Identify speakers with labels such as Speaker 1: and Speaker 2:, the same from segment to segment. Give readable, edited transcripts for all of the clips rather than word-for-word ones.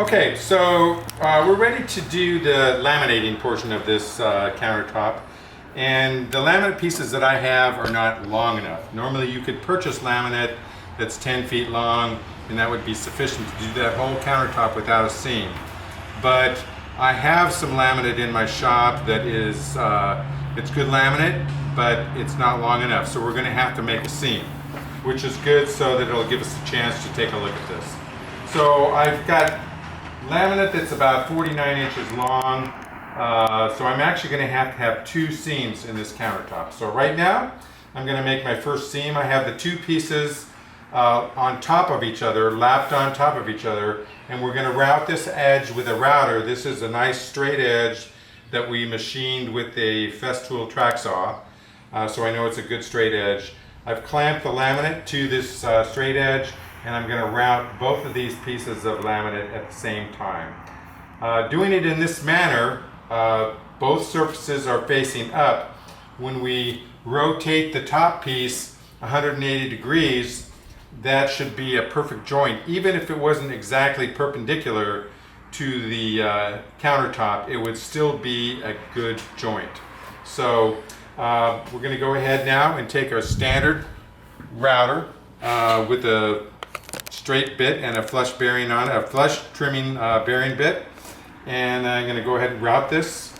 Speaker 1: Okay, so we're ready to do the laminating portion of this countertop. And the laminate pieces that I have are not long enough. Normally you could purchase laminate that's 10 feet long and that would be sufficient to do that whole countertop without a seam. But I have some laminate in my shop that is, it's good laminate, but it's not long enough. So we're going to have to make a seam, which is good so that it'll give us a chance to take a look at this. So I've got laminate that's about 49 inches long. So I'm actually going to have two seams in this countertop. So right now, I'm going to make my first seam. I have the two pieces on top of each other, lapped on top of each other, and we're going to route this edge with a router. This is a nice straight edge that we machined with a Festool track saw. So I know it's a good straight edge. I've clamped the laminate to this straight edge, and I'm going to route both of these pieces of laminate at the same time. Doing it in this manner, both surfaces are facing up. When we rotate the top piece 180 degrees, that should be a perfect joint. Even if it wasn't exactly perpendicular to the countertop, it would still be a good joint. So we're going to go ahead now and take our standard router with a straight bit and a flush bearing on it, a flush trimming bearing bit, and I'm going to go ahead and route this.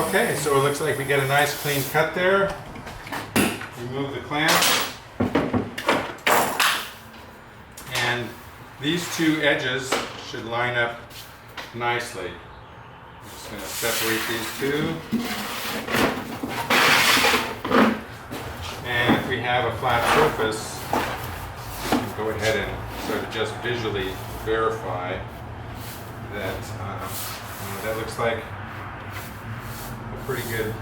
Speaker 1: Okay, so it looks like we get a nice clean cut there. Remove the clamp. And these two edges should line up nicely. I'm just going to separate these two. And if we have a flat surface, we can go ahead and sort of just visually verify that that looks like pretty good.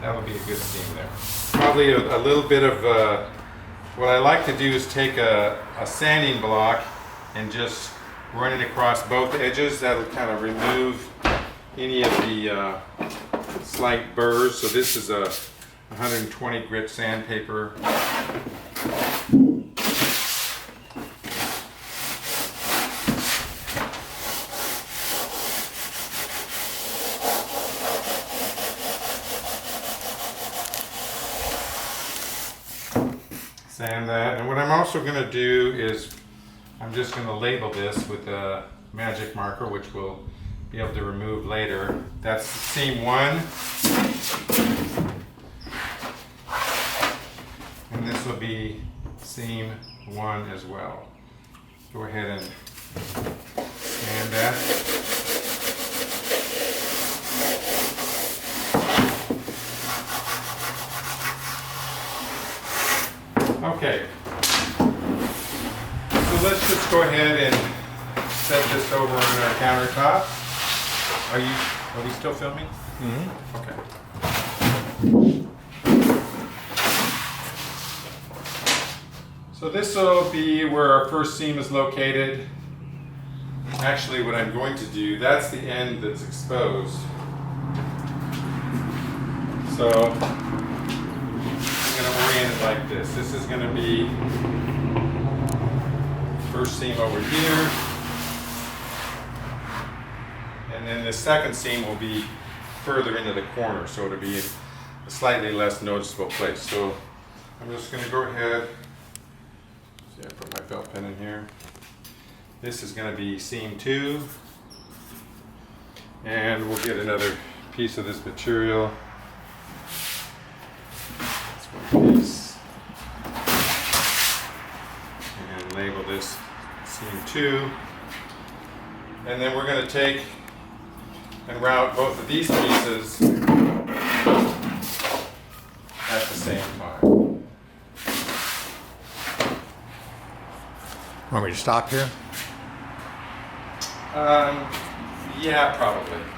Speaker 1: That would be a good seam there. Probably a little bit of what I like to do is take a sanding block and just run it across both edges. That'll kind of remove any of the slight burrs. So this is a 120 grit sandpaper. Sand that, and what I'm also going to do is I'm just going to label this with a magic marker, which we'll be able to remove later. That's seam 1, and this will be seam 1 as well. Go ahead and sand that. Okay, so let's just go ahead and set this over on our countertop. Are we still filming? Mm-hmm. Okay. So this will be where our first seam is located. Actually, what I'm going to do, that's the end that's exposed. So orient it like this. This is going to be first seam over here, and then the second seam will be further into the corner, so it'll be in a slightly less noticeable place. So I'm just going to go ahead. See, I put my felt pen in here. This is going to be seam 2, and we'll get another piece of this material. Piece, and label this seam 2, and then we're going to take and route both of these pieces at the same time.
Speaker 2: Want me to stop here?
Speaker 1: Yeah, probably.